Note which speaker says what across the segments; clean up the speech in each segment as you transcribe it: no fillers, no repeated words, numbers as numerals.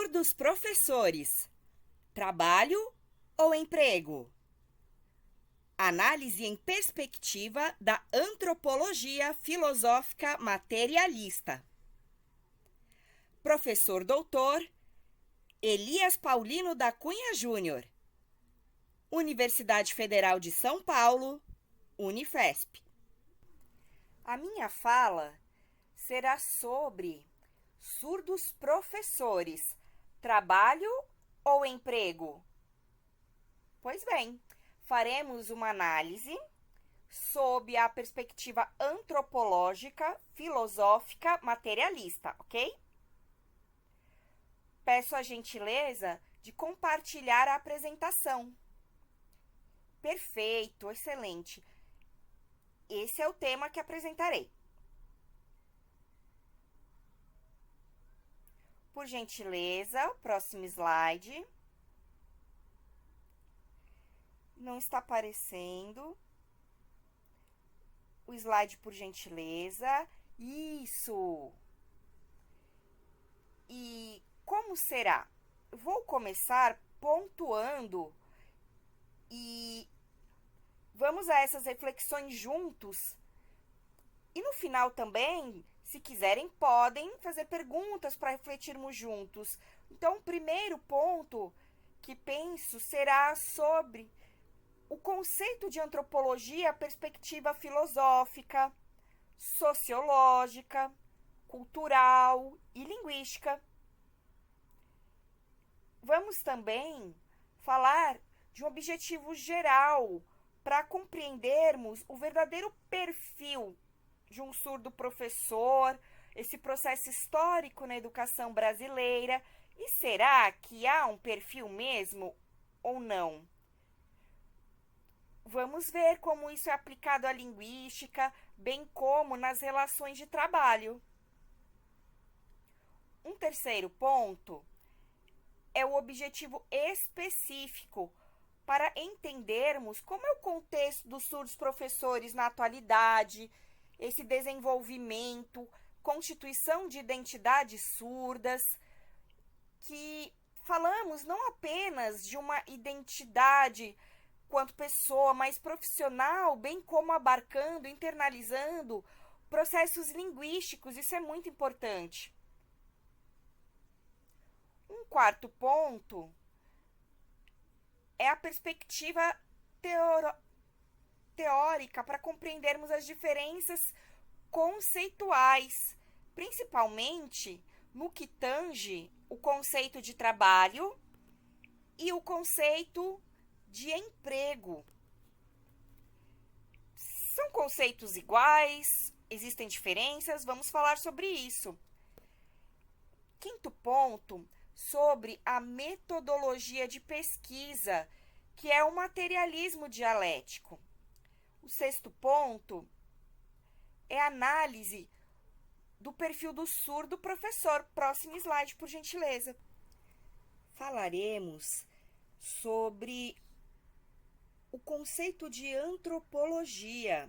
Speaker 1: Surdos professores: trabalho ou emprego? Análise em perspectiva da antropologia filosófica materialista. Professor doutor Elias Paulino da Cunha Júnior, Universidade Federal de São Paulo, Unifesp. A minha fala será sobre surdos professores: trabalho ou emprego? Pois bem, faremos uma análise sob a perspectiva antropológica, filosófica, materialista, ok? Peço a gentileza de compartilhar a apresentação. Perfeito, excelente. Esse é o tema que apresentarei. Por gentileza, o próximo slide. Não está aparecendo. O slide, por gentileza. Isso! E como será? Vou começar pontuando e vamos a essas reflexões juntos. E no final também, se quiserem, podem fazer perguntas para refletirmos juntos. Então, o primeiro ponto que penso será sobre o conceito de antropologia, a perspectiva filosófica, sociológica, cultural e linguística. Vamos também falar de um objetivo geral para compreendermos o verdadeiro perfil de um surdo professor, esse processo histórico na educação brasileira. E será que há um perfil mesmo ou não? Vamos ver como isso é aplicado à linguística, bem como nas relações de trabalho. Um terceiro ponto é o objetivo específico para entendermos como é o contexto dos surdos professores na atualidade, esse desenvolvimento, constituição de identidades surdas, que falamos não apenas de uma identidade quanto pessoa, mas profissional, bem como abarcando, internalizando processos linguísticos. Isso é muito importante. Um quarto ponto é a perspectiva teórica para compreendermos as diferenças conceituais, principalmente no que tange o conceito de trabalho e o conceito de emprego. São conceitos iguais? Existem diferenças? Vamos falar sobre isso. Quinto ponto, sobre a metodologia de pesquisa, que é o materialismo dialético. O sexto ponto é a análise do perfil do surdo professor. Próximo slide, por gentileza. Falaremos sobre o conceito de antropologia.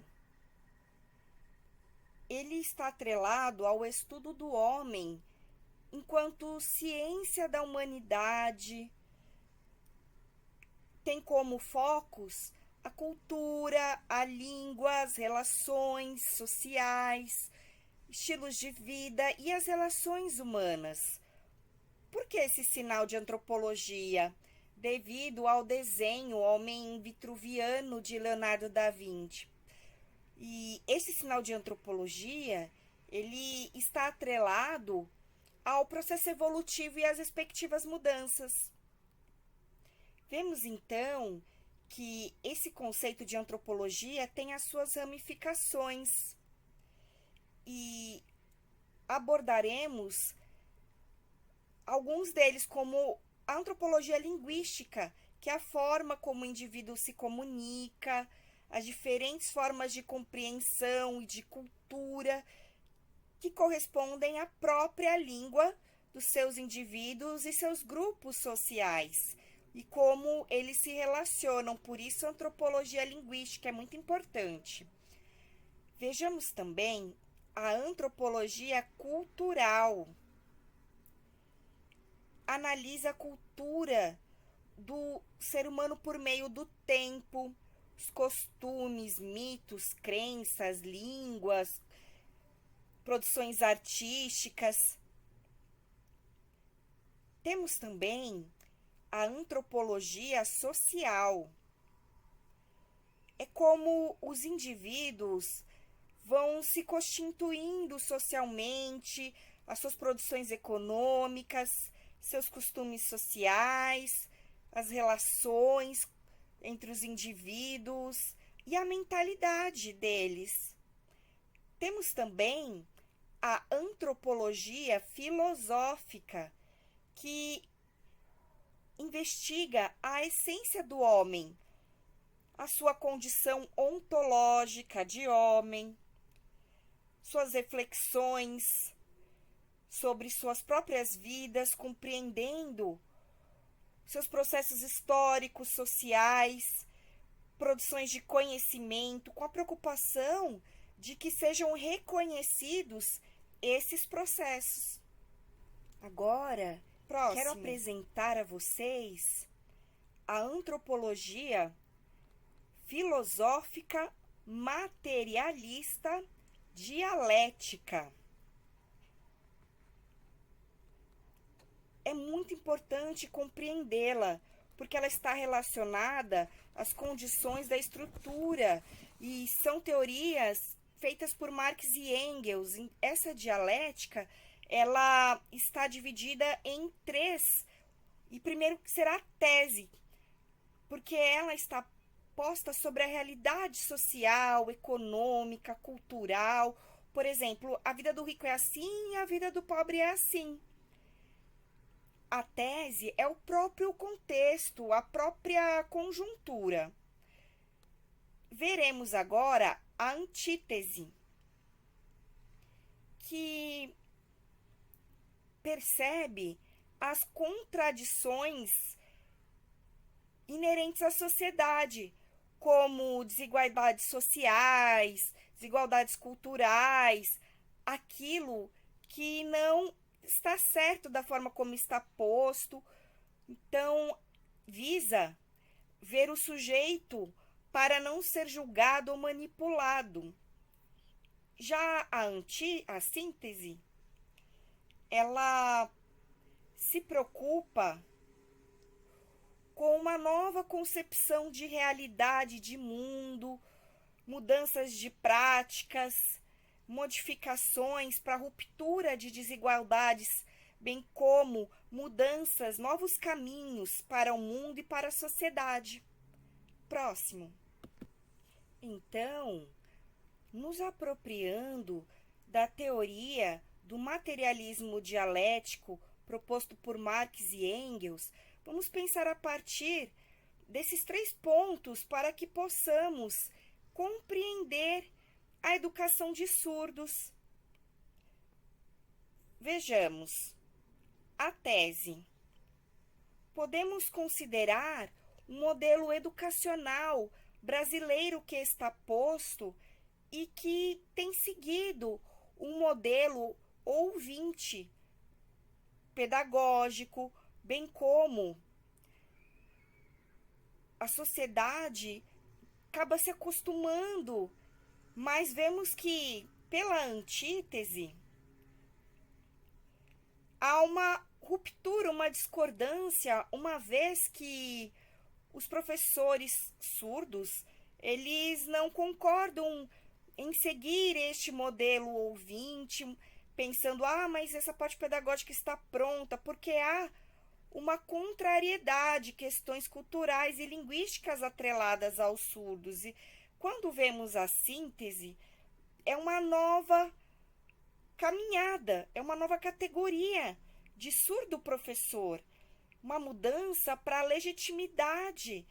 Speaker 1: Ele está atrelado ao estudo do homem enquanto ciência da humanidade. Tem como focos a cultura, a língua, as relações sociais, estilos de vida e as relações humanas. Por que esse sinal de antropologia? Devido ao desenho Homem Vitruviano de Leonardo da Vinci. E esse sinal de antropologia, ele está atrelado ao processo evolutivo e às respectivas mudanças. Vemos então que esse conceito de antropologia tem as suas ramificações e abordaremos alguns deles, como a antropologia linguística, que é a forma como o indivíduo se comunica, as diferentes formas de compreensão e de cultura que correspondem à própria língua dos seus indivíduos e seus grupos sociais e como eles se relacionam. Por isso, a antropologia linguística é muito importante. Vejamos também a antropologia cultural. analisa a cultura do ser humano por meio do tempo, os costumes, mitos, crenças, línguas, produções artísticas. Temos também a antropologia social. É como os indivíduos vão se constituindo socialmente, as suas produções econômicas, seus costumes sociais, as relações entre os indivíduos e a mentalidade deles. Temos também a antropologia filosófica, que investiga a essência do homem, a sua condição ontológica de homem, suas reflexões sobre suas próprias vidas, compreendendo seus processos históricos, sociais, produções de conhecimento, com a preocupação de que sejam reconhecidos esses processos. Agora, quero apresentar a vocês a antropologia filosófica materialista dialética. É muito importante compreendê-la, porque ela está relacionada às condições da estrutura e são teorias feitas por Marx e Engels. Essa dialética, ela está dividida em três. E primeiro será a tese, porque ela está posta sobre a realidade social, econômica, cultural. Por exemplo, a vida do rico é assim e a vida do pobre é assim. A tese é o próprio contexto, a própria conjuntura. Veremos agora a antítese, que percebe as contradições inerentes à sociedade, como desigualdades sociais, desigualdades culturais, aquilo que não está certo da forma como está posto. Então, visa ver o sujeito para não ser julgado ou manipulado. Já a síntese, ela se preocupa com uma nova concepção de realidade, de mundo, mudanças de práticas, modificações para ruptura de desigualdades, bem como mudanças, novos caminhos para o mundo e para a sociedade. Próximo. Então, nos apropriando da teoria do materialismo dialético proposto por Marx e Engels, vamos pensar a partir desses 3 pontos para que possamos compreender a educação de surdos. Vejamos. A tese. Podemos considerar um modelo educacional brasileiro que está posto e que tem seguido um modelo ouvinte pedagógico, bem como a sociedade acaba se acostumando, mas vemos que, pela antítese, há uma ruptura, uma discordância, uma vez que os professores surdos, eles não concordam em seguir este modelo ouvinte, pensando, mas essa parte pedagógica está pronta, porque há uma contrariedade, questões culturais e linguísticas atreladas aos surdos. E quando vemos a síntese, é uma nova caminhada, é uma nova categoria de surdo-professor, uma mudança para a legitimidade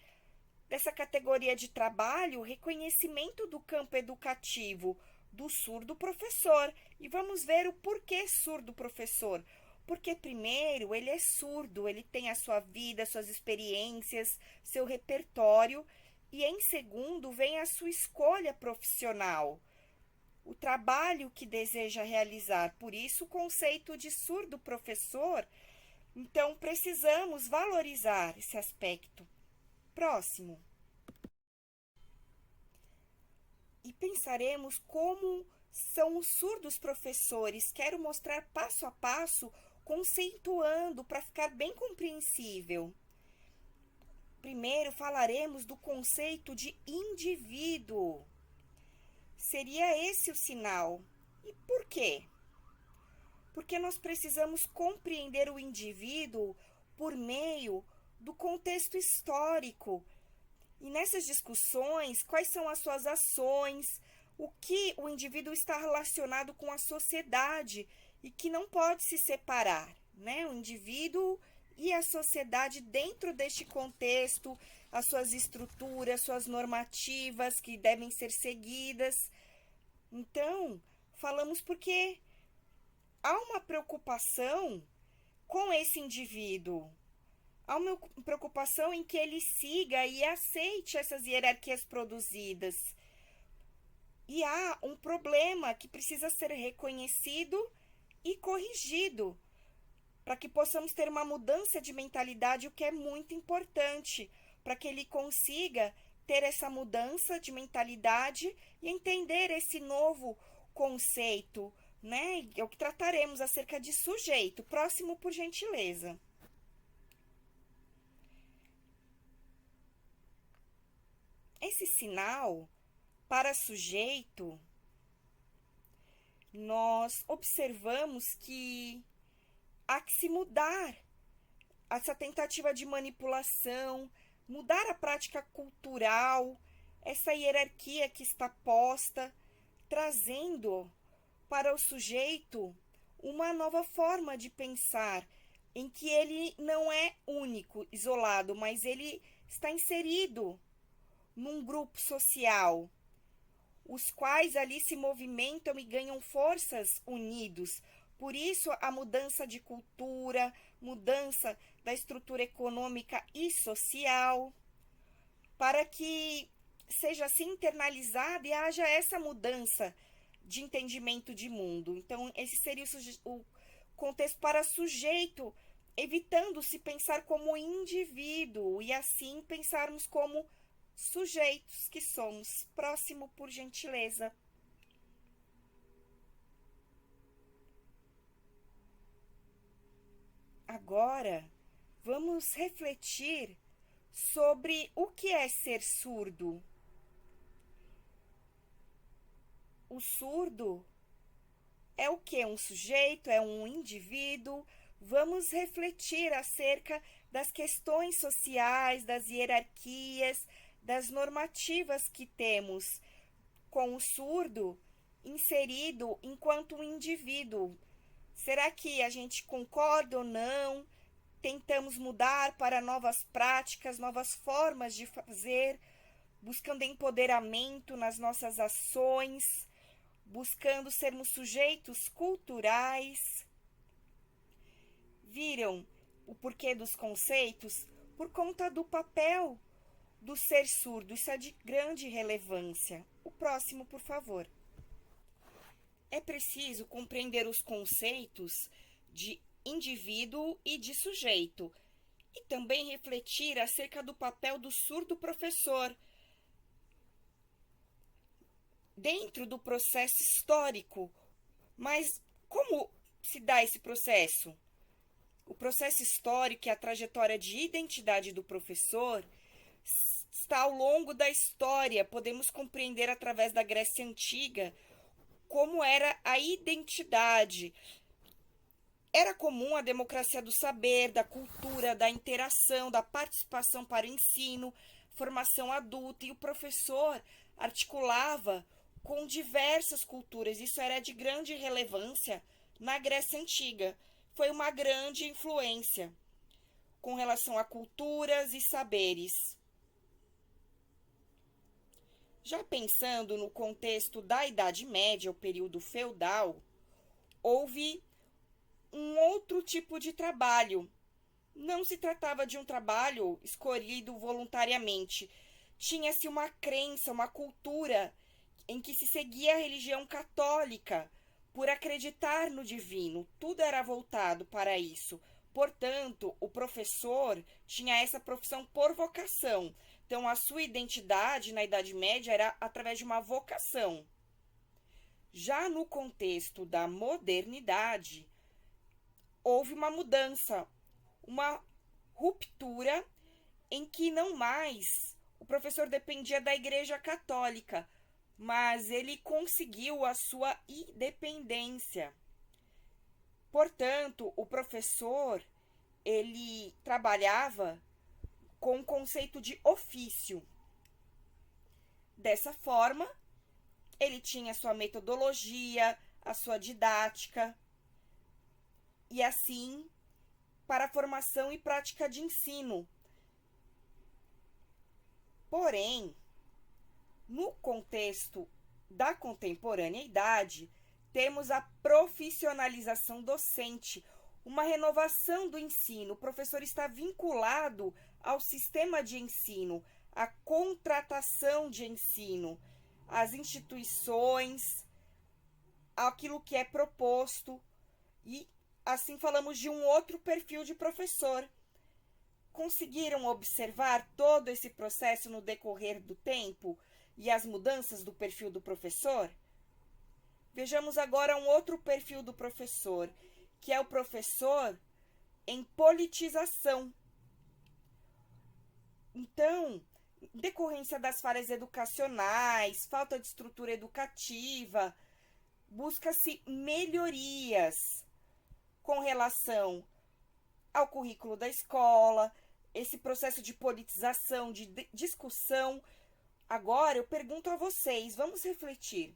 Speaker 1: dessa categoria de trabalho, reconhecimento do campo educativo do surdo-professor. E vamos ver o porquê surdo-professor. Porque, primeiro, ele é surdo, ele tem a sua vida, suas experiências, seu repertório. E, em segundo, vem a sua escolha profissional, o trabalho que deseja realizar. Por isso, o conceito de surdo-professor Então, precisamos valorizar esse aspecto. Próximo. E pensaremos como são os surdos professores. Quero mostrar passo a passo, conceituando para ficar bem compreensível. Primeiro falaremos do conceito de indivíduo. Seria esse o sinal. E por quê? Porque nós precisamos compreender o indivíduo por meio do contexto histórico. E nessas discussões, quais são as suas ações, o que o indivíduo está relacionado com a sociedade e que não pode se separar, né? O indivíduo e a sociedade dentro deste contexto, as suas estruturas, suas normativas que devem ser seguidas. Então, falamos porque há uma preocupação com esse indivíduo. Há uma preocupação em que ele siga e aceite essas hierarquias produzidas. E há um problema que precisa ser reconhecido e corrigido, para que possamos ter uma mudança de mentalidade, o que é muito importante, para que ele consiga ter essa mudança de mentalidade e entender esse novo conceito, né? É o que trataremos acerca de sujeito. Próximo, por gentileza. Esse sinal para sujeito, nós observamos que há que se mudar essa tentativa de manipulação, mudar a prática cultural, essa hierarquia que está posta, trazendo para o sujeito uma nova forma de pensar, em que ele não é único, isolado, mas ele está inserido num grupo social, os quais ali se movimentam e ganham forças unidos. Por isso, a mudança de cultura, mudança da estrutura econômica e social, para que seja assim internalizada e haja essa mudança de entendimento de mundo. Então, esse seria o contexto para sujeito, evitando se pensar como indivíduo e assim pensarmos como sujeitos que somos. Próximo, por gentileza. Agora, vamos refletir sobre o que é ser surdo. O surdo é o que? Um sujeito, é um indivíduo. Vamos refletir acerca das questões sociais, das hierarquias, das normativas que temos com o surdo inserido enquanto um indivíduo. Será que a gente concorda ou não? Tentamos mudar para novas práticas, novas formas de fazer, buscando empoderamento nas nossas ações, buscando sermos sujeitos culturais. Viram o porquê dos conceitos? Por conta do papel do ser surdo. Isso é de grande relevância. O próximo, por favor. É preciso compreender os conceitos de indivíduo e de sujeito, e também refletir acerca do papel do surdo professor dentro do processo histórico. Mas como se dá esse processo? O processo histórico e a trajetória de identidade do professor está ao longo da história. Podemos compreender através da Grécia Antiga como era a identidade. Era comum a democracia do saber, da cultura, da interação, da participação para o ensino, formação adulta, e o professor articulava com diversas culturas. Isso era de grande relevância na Grécia Antiga. Foi uma grande influência com relação a culturas e saberes. Já pensando no contexto da Idade Média, o período feudal, houve um outro tipo de trabalho. Não se tratava de um trabalho escolhido voluntariamente. Tinha-se uma crença, uma cultura em que se seguia a religião católica por acreditar no divino. Tudo era voltado para isso, Portanto, o professor tinha essa profissão por vocação. Então, a sua identidade na Idade Média era através de uma vocação. Já no contexto da modernidade, houve uma mudança, uma ruptura em que não mais o professor dependia da Igreja Católica, mas ele conseguiu a sua independência. Portanto, o professor, ele trabalhava com o conceito de ofício. Dessa forma, ele tinha a sua metodologia, a sua didática, e assim, para a formação e prática de ensino. Porém, no contexto da contemporaneidade, temos a profissionalização docente, uma renovação do ensino. O professor está vinculado ao sistema de ensino, à contratação de ensino, às instituições, àquilo que é proposto. E assim falamos de um outro perfil de professor. Conseguiram observar todo esse processo no decorrer do tempo e as mudanças do perfil do professor? Vejamos agora um outro perfil do professor, que é o professor em politização. Então, em decorrência das falhas educacionais, falta de estrutura educativa, busca-se melhorias com relação ao currículo da escola, esse processo de politização, de discussão. Agora eu pergunto a vocês, vamos refletir.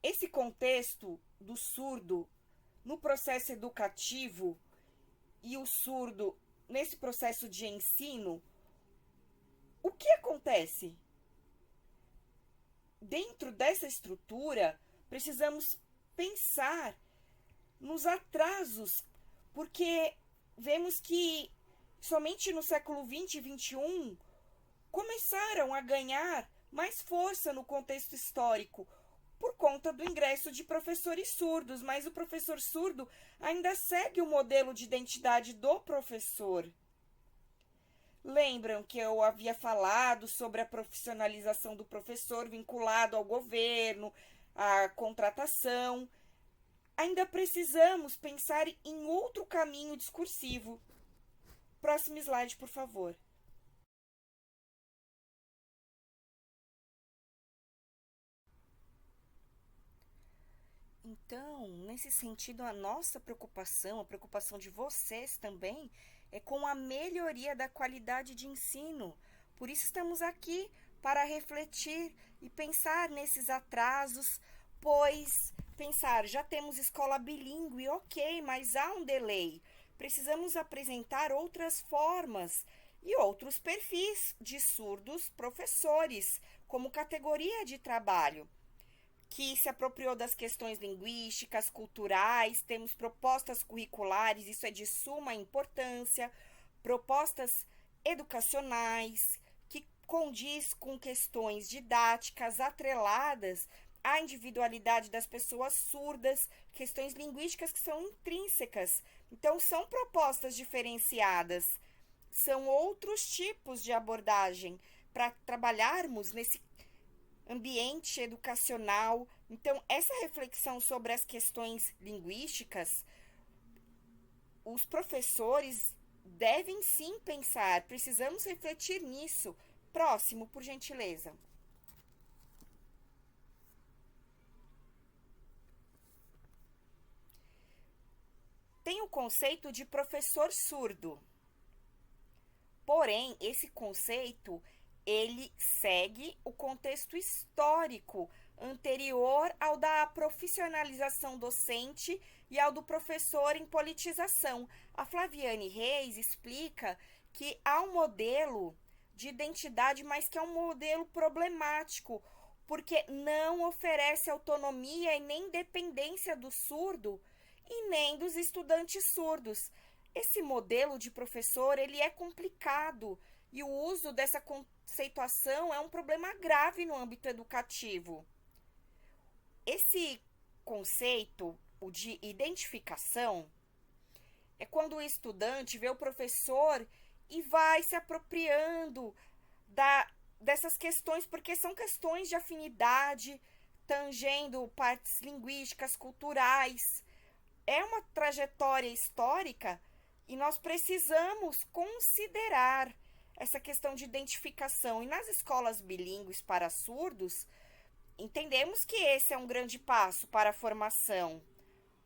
Speaker 1: Esse contexto do surdo no processo educativo e o surdo nesse processo de ensino, o que acontece? Dentro dessa estrutura, precisamos pensar nos atrasos, porque vemos que somente no século XX e XXI começaram a ganhar mais força no contexto histórico por conta do ingresso de professores surdos, mas o professor surdo ainda segue o modelo de identidade do professor. Lembram que eu havia falado sobre a profissionalização do professor vinculado ao governo, à contratação? Ainda precisamos pensar em outro caminho discursivo. Próximo slide, por favor. Então, nesse sentido, a nossa preocupação, a preocupação de vocês também, é com a melhoria da qualidade de ensino. Por isso estamos aqui, para refletir e pensar nesses atrasos, pois pensar, já temos escola bilíngue, ok, mas há um delay. Precisamos apresentar outras formas e outros perfis de surdos professores, como categoria de trabalho, que se apropriou das questões linguísticas, culturais, temos propostas curriculares, isso é de suma importância, propostas educacionais, que condiz com questões didáticas atreladas à individualidade das pessoas surdas, questões linguísticas que são intrínsecas. Então, são propostas diferenciadas, são outros tipos de abordagem para trabalharmos nesse ambiente educacional. Então, essa reflexão sobre as questões linguísticas, os professores devem sim pensar, precisamos refletir nisso. Próximo, por gentileza. Tem o conceito de professor surdo. Porém, esse conceito ele segue o contexto histórico anterior ao da profissionalização docente e ao do professor em politização. A Flaviane Reis explica que há um modelo de identidade, mas que é um modelo problemático, porque não oferece autonomia e nem dependência do surdo e nem dos estudantes surdos. Esse modelo de professor ele é complicado e o uso dessa conceituação é um problema grave no âmbito educativo. Esse conceito, o de identificação, É quando o estudante vê o professor e vai se apropriando dessas questões, porque são questões de afinidade, tangendo partes linguísticas, culturais. É uma trajetória histórica e nós precisamos considerar essa questão de identificação. E nas escolas bilíngues para surdos, entendemos que esse é um grande passo para a formação,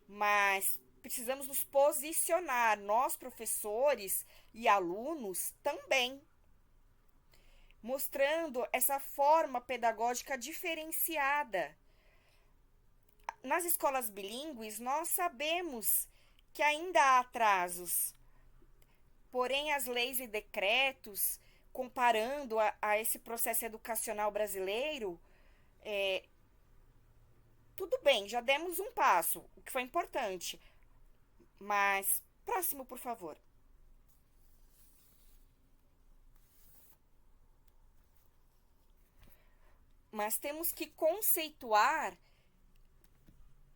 Speaker 1: mas precisamos nos posicionar, nós professores e alunos também, mostrando essa forma pedagógica diferenciada. Nas escolas bilíngues, nós sabemos que ainda há atrasos, porém as leis e decretos, comparando a esse processo educacional brasileiro, tudo bem, já demos um passo, o que foi importante, mas próximo, por favor. Mas temos que conceituar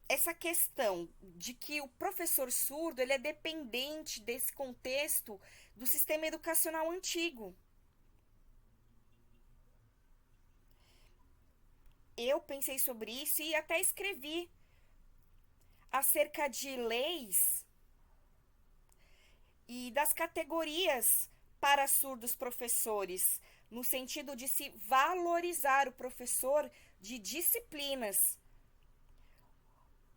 Speaker 1: essa questão de que o professor surdo ele é dependente desse contexto do sistema educacional antigo. Eu pensei sobre isso e até escrevi acerca de leis e das categorias para surdos professores, no sentido de se valorizar o professor de disciplinas.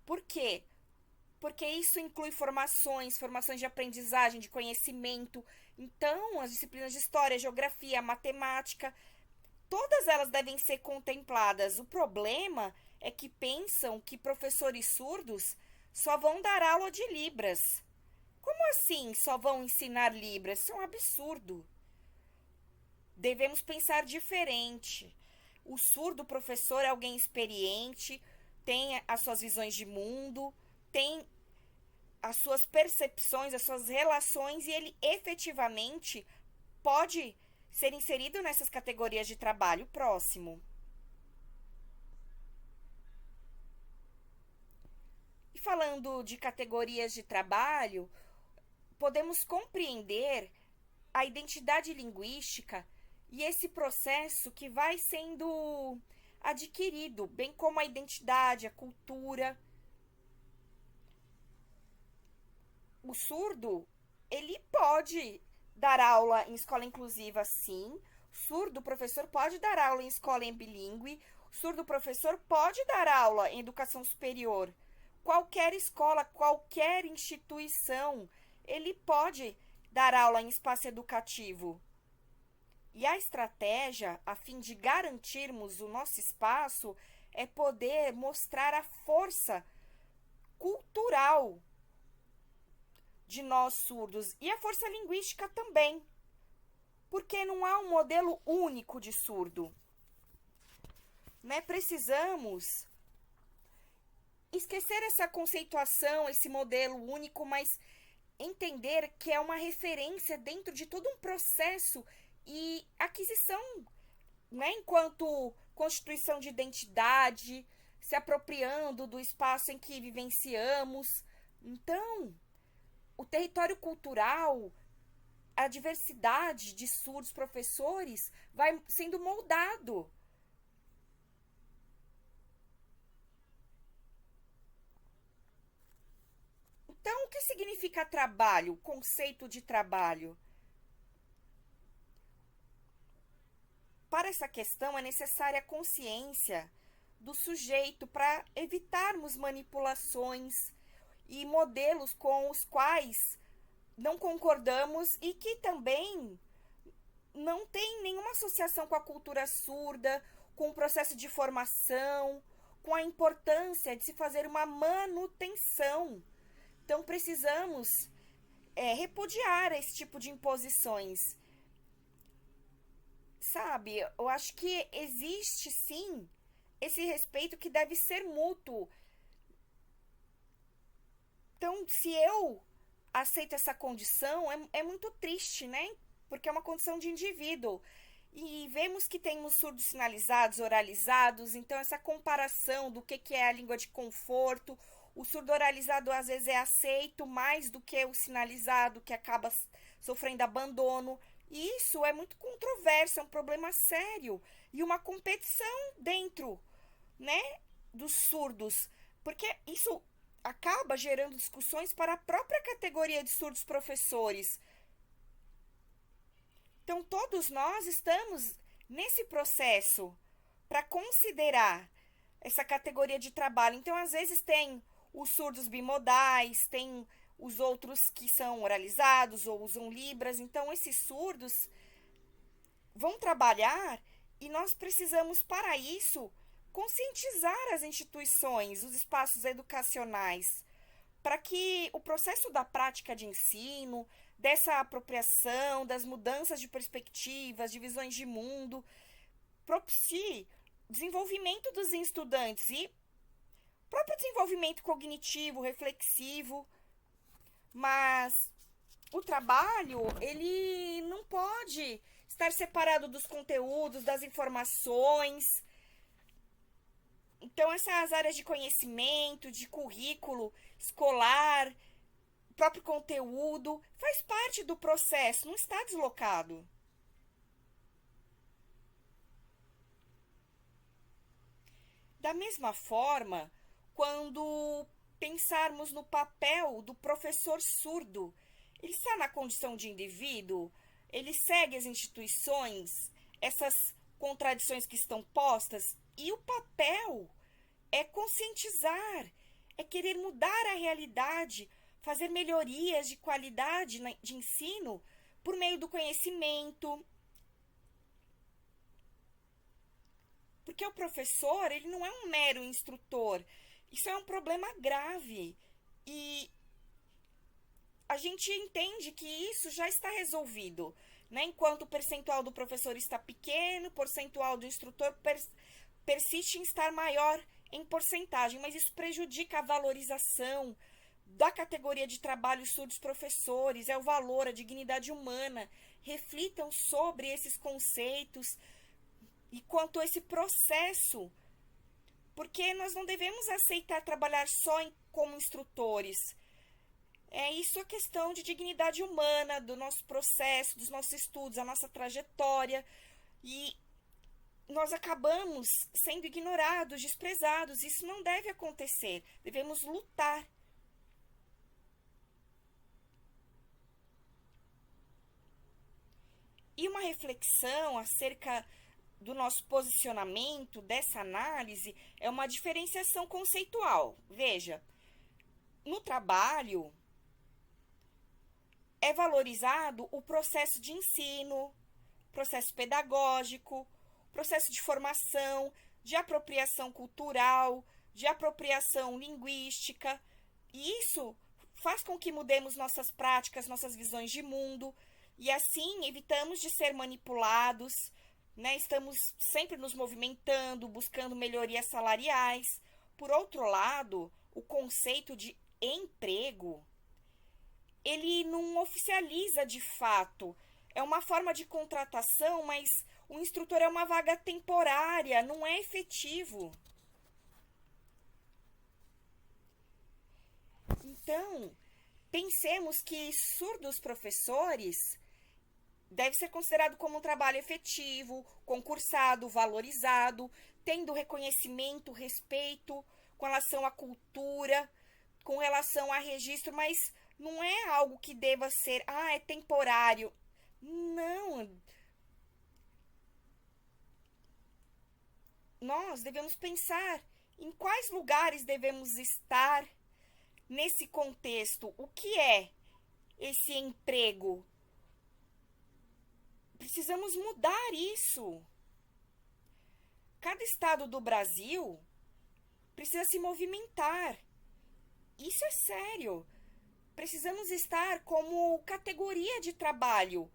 Speaker 1: Por quê? Porque isso inclui formações de aprendizagem, de conhecimento. Então, as disciplinas de história, geografia, matemática, todas elas devem ser contempladas. O problema é que pensam que professores surdos só vão dar aula de Libras. Como assim só vão ensinar Libras? Isso é um absurdo. Devemos pensar diferente. O surdo professor é alguém experiente, tem as suas visões de mundo, tem as suas percepções, as suas relações, e ele efetivamente pode ser inserido nessas categorias de trabalho próximo. E falando de categorias de trabalho, podemos compreender a identidade linguística e esse processo que vai sendo adquirido, bem como a identidade, a cultura. O surdo, ele pode dar aula em escola inclusiva, sim. Surdo, o professor pode dar aula em escola em bilíngue. Surdo, o professor pode dar aula em educação superior. Qualquer escola, qualquer instituição, ele pode dar aula em espaço educativo. E a estratégia, a fim de garantirmos o nosso espaço, é poder mostrar a força cultural de nós surdos e a força linguística também, porque não há um modelo único de surdo. Precisamos esquecer essa conceituação, esse modelo único, mas entender que é uma referência dentro de todo um processo e aquisição, enquanto constituição de identidade, se apropriando do espaço em que vivenciamos. Então, o território cultural, a diversidade de surdos professores vai sendo moldado. Então, o que significa trabalho, o conceito de trabalho? Para essa questão é necessária a consciência do sujeito para evitarmos manipulações e modelos com os quais não concordamos e que também não tem nenhuma associação com a cultura surda, com o processo de formação, com a importância de se fazer uma manutenção. Então, precisamos repudiar esse tipo de imposições. Sabe, eu acho que existe, sim, esse respeito que deve ser mútuo. Então, se eu aceito essa condição, é muito triste, Porque é uma condição de indivíduo. E vemos que temos surdos sinalizados, oralizados, então essa comparação do que é a língua de conforto, o surdo oralizado às vezes é aceito mais do que o sinalizado, que acaba sofrendo abandono. E isso é muito controverso, é um problema sério. E uma competição dentro, né, dos surdos. Porque isso acaba gerando discussões para a própria categoria de surdos professores. Então, todos nós estamos nesse processo para considerar essa categoria de trabalho. Então, às vezes, tem os surdos bimodais, tem os outros que são oralizados ou usam libras. Então, esses surdos vão trabalhar e nós precisamos, para isso, conscientizar as instituições, os espaços educacionais, para que o processo da prática de ensino, dessa apropriação, das mudanças de perspectivas, de visões de mundo, propicie desenvolvimento dos estudantes e próprio desenvolvimento cognitivo, reflexivo. Mas o trabalho, ele não pode estar separado dos conteúdos, das informações. Então, essas áreas de conhecimento, de currículo escolar, próprio conteúdo, faz parte do processo, não está deslocado. Da mesma forma, quando pensarmos no papel do professor surdo, ele está na condição de indivíduo, ele segue as instituições, essas contradições que estão postas, e o papel é conscientizar, é querer mudar a realidade, fazer melhorias de qualidade de ensino por meio do conhecimento. Porque o professor, ele não é um mero instrutor. Isso é um problema grave. E a gente entende que isso já está resolvido, né? Enquanto o percentual do professor está pequeno, o percentual do instrutor persiste em estar maior em porcentagem, mas isso prejudica a valorização da categoria de trabalho surdos professores, é o valor, a dignidade humana. Reflitam sobre esses conceitos e quanto a esse processo, porque nós não devemos aceitar trabalhar só como instrutores. É isso a questão de dignidade humana, do nosso processo, dos nossos estudos, a nossa trajetória, e nós acabamos sendo ignorados, desprezados. Isso não deve acontecer, devemos lutar. E uma reflexão acerca do nosso posicionamento, dessa análise, é uma diferenciação conceitual. Veja, no trabalho é valorizado o processo de ensino, processo pedagógico, processo de formação, de apropriação cultural, de apropriação linguística. E isso faz com que mudemos nossas práticas, nossas visões de mundo, e assim evitamos de ser manipulados, né? Estamos sempre nos movimentando, buscando melhorias salariais. Por outro lado, o conceito de emprego, ele não oficializa de fato. É uma forma de contratação, mas o instrutor é uma vaga temporária, não é efetivo. Então, pensemos que surdos professores deve ser considerado como um trabalho efetivo, concursado, valorizado, tendo reconhecimento, respeito com relação à cultura, com relação a registro, mas não é algo que deva ser, é temporário. Não. Nós devemos pensar em quais lugares devemos estar nesse contexto. O que é esse emprego? Precisamos mudar isso. Cada estado do Brasil precisa se movimentar. Isso é sério. Precisamos estar como categoria de trabalho,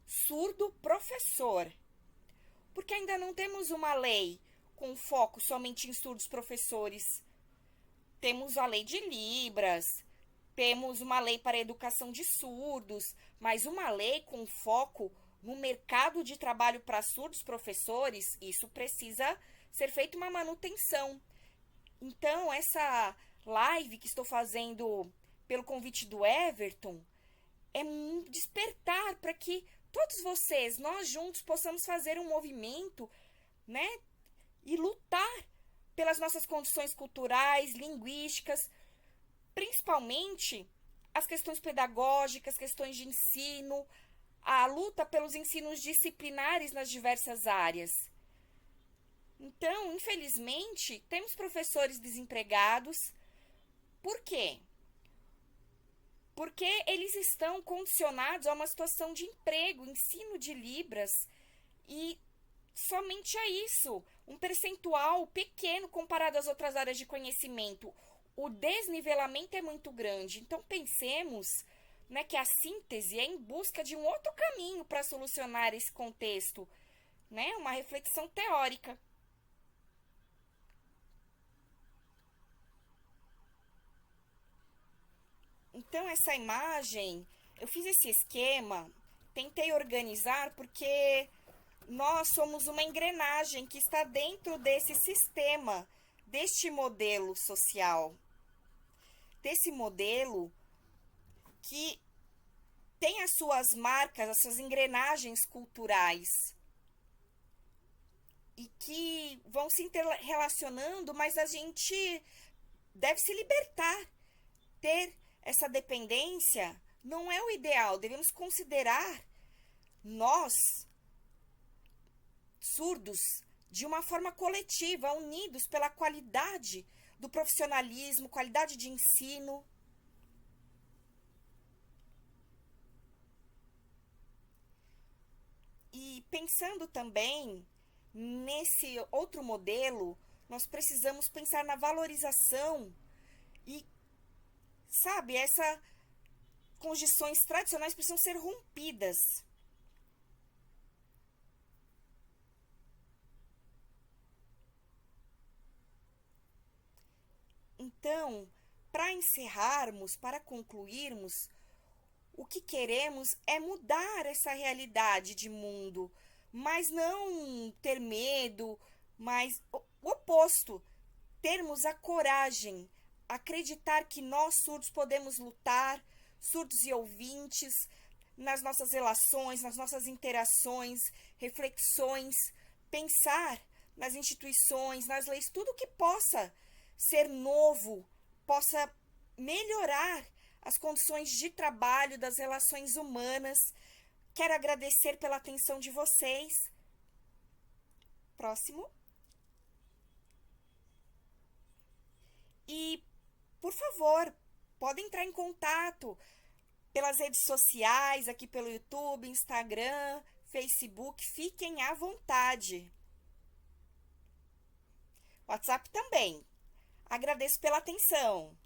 Speaker 1: surdo professor. Porque ainda não temos uma lei com foco somente em surdos professores. Temos a lei de Libras, temos uma lei para a educação de surdos, mas uma lei com foco no mercado de trabalho para surdos professores, isso precisa ser feita uma manutenção. Então, essa live que estou fazendo pelo convite do Everton é um despertar para que todos vocês, nós juntos, possamos fazer um movimento, né? E lutar pelas nossas condições culturais, linguísticas, principalmente as questões pedagógicas, questões de ensino, a luta pelos ensinos disciplinares nas diversas áreas. Então, infelizmente, temos professores desempregados. Por quê? Porque eles estão condicionados a uma situação de emprego, ensino de Libras, e somente a isso, um percentual pequeno comparado às outras áreas de conhecimento. O desnivelamento é muito grande. Então, pensemos, né, que a síntese é em busca de um outro caminho para solucionar esse contexto, né, uma reflexão teórica. Então, essa imagem, eu fiz esse esquema, tentei organizar porque nós somos uma engrenagem que está dentro desse sistema, deste modelo social, desse modelo que tem as suas marcas, as suas engrenagens culturais e que vão se interrelacionando, mas a gente deve se libertar. Ter essa dependência não é o ideal. Devemos considerar nós, surdos, de uma forma coletiva, unidos pela qualidade do profissionalismo, qualidade de ensino. E pensando também nesse outro modelo, nós precisamos pensar na valorização e, sabe, essas condições tradicionais precisam ser rompidas. Então, para encerrarmos, para concluirmos, o que queremos é mudar essa realidade de mundo, mas não ter medo, mas o oposto, termos a coragem, acreditar que nós surdos podemos lutar, surdos e ouvintes, nas nossas relações, nas nossas interações, reflexões, pensar nas instituições, nas leis, tudo que possa ser novo, possa melhorar as condições de trabalho das relações humanas. Quero agradecer pela atenção de vocês. Próximo. E, por favor, podem entrar em contato pelas redes sociais, aqui pelo YouTube, Instagram, Facebook. Fiquem à vontade. WhatsApp também. Agradeço pela atenção.